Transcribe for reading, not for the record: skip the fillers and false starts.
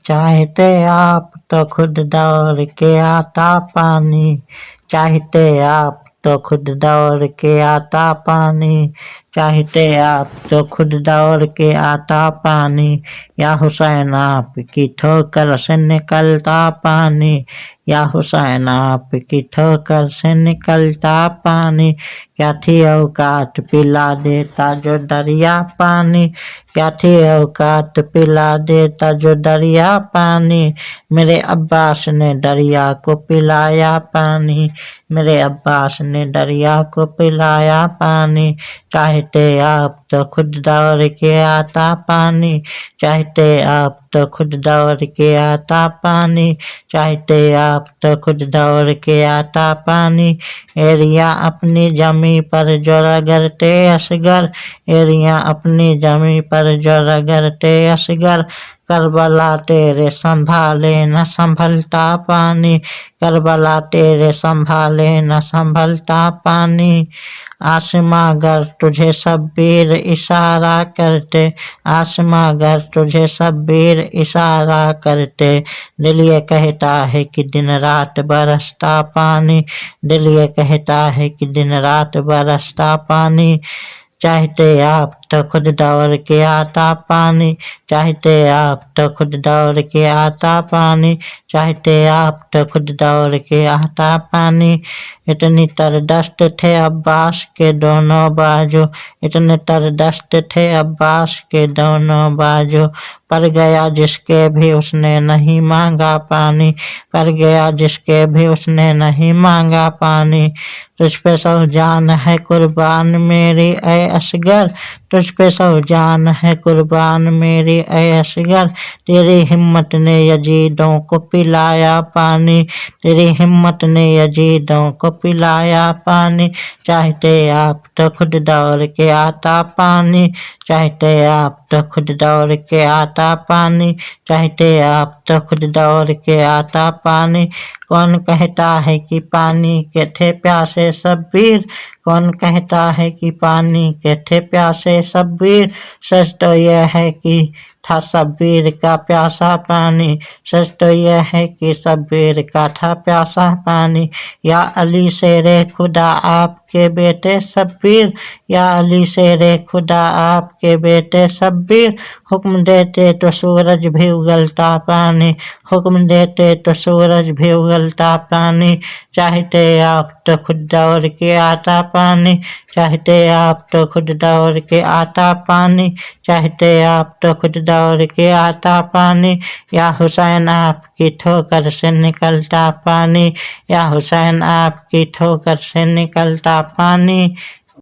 चाहते आप तो खुद दौड़ के आता पानी, चाहते आप तो खुद दौड़ के आता पानी, चाहते आप तो खुद दौड़ के आता पानी, या हुसैन आपकी ठोकर से निकलता पानी, या हुसैन आपकी ठोकर से निकलता पानी, क्या थी औकात पिला देता जो दरिया पानी, क्या थी औकात पिला देता जो दरिया पानी, मेरे अब्बास ने दरिया को पिलाया पानी, मेरे अब्बास ने दरिया को पिलाया पानी, चाहते आप तो खुद दौड़ के आता पानी, चाहते आप तो खुद दौड़ के आता पानी, चाहते आप तो खुद दौड़ के आता पानी, एरिया अपनी जमी पर जो रगड़ते असगर, एरिया अपनी जमी पर जो रगड़ते असगर, करबला तेरे संभाले न संभलता पानी, करबला तेरे संभाले न संभलता पानी, आसमां गर तुझे शब्बीर इशारा करते, आसमां गर तुझे शब्बीर इशारा करते, दिल ये कहता है कि दिन रात बरसता पानी, दिल ये कहता है कि दिन रात बरसता पानी, चाहते आप तो खुद दौड़ के आता पानी, चाहते आप तो खुद दौड़ के आता पानी, चाहते आप तो खुद दौड़ के आता पानी, इतनी तरदस्त थे अब्बास के दोनों बाजू, इतने तरदस्त थे अब्बास के दोनों बाजू, पर गया जिसके भी उसने नहीं मांगा पानी, पर गया जिसके भी उसने नहीं मांगा पानी, तुझ पे सौ जान है कुर्बान मेरी ऐ असगर, तुझ पे सौ जान है कुर्बान मेरी ऐ असगर, तेरी हिम्मत ने यजीदों को पिलाया पानी, तेरी हिम्मत ने यजीदों को पिलाया पानी, चाहते आप तो खुद दौड़ के आता पानी, चाहते आप तो खुद दौड़ के आता पानी, चाहते आप तो खुद दौड़ के आता पानी, कौन कहता है कि पानी के थे प्यासे शब्बीर, कौन कहता है कि पानी के थे प्यासे शब्बीर, सच तो यह है कि था शब्बीर का प्यासा पानी, सच तो यह है कि शब्बीर का था प्यासा पानी, या अली शेरे खुदा आपके बेटे शब्बीर, या अली शेरे खुदा आपके बेटे शब्बीर, हुक्म देते तो सूरज भी उगलता पानी, हुक्म देते तो सूरज भी उगलता पानी, चाहते आप तो खुद दौड़ के आता पानी, चाहते आप तो खुद दौड़ के आता पानी, चाहते आप तो खुद दौड़ के आता पानी, या हुसैन आपकी ठोकर से निकलता पानी, या हुसैन आपकी ठोकर से निकलता पानी।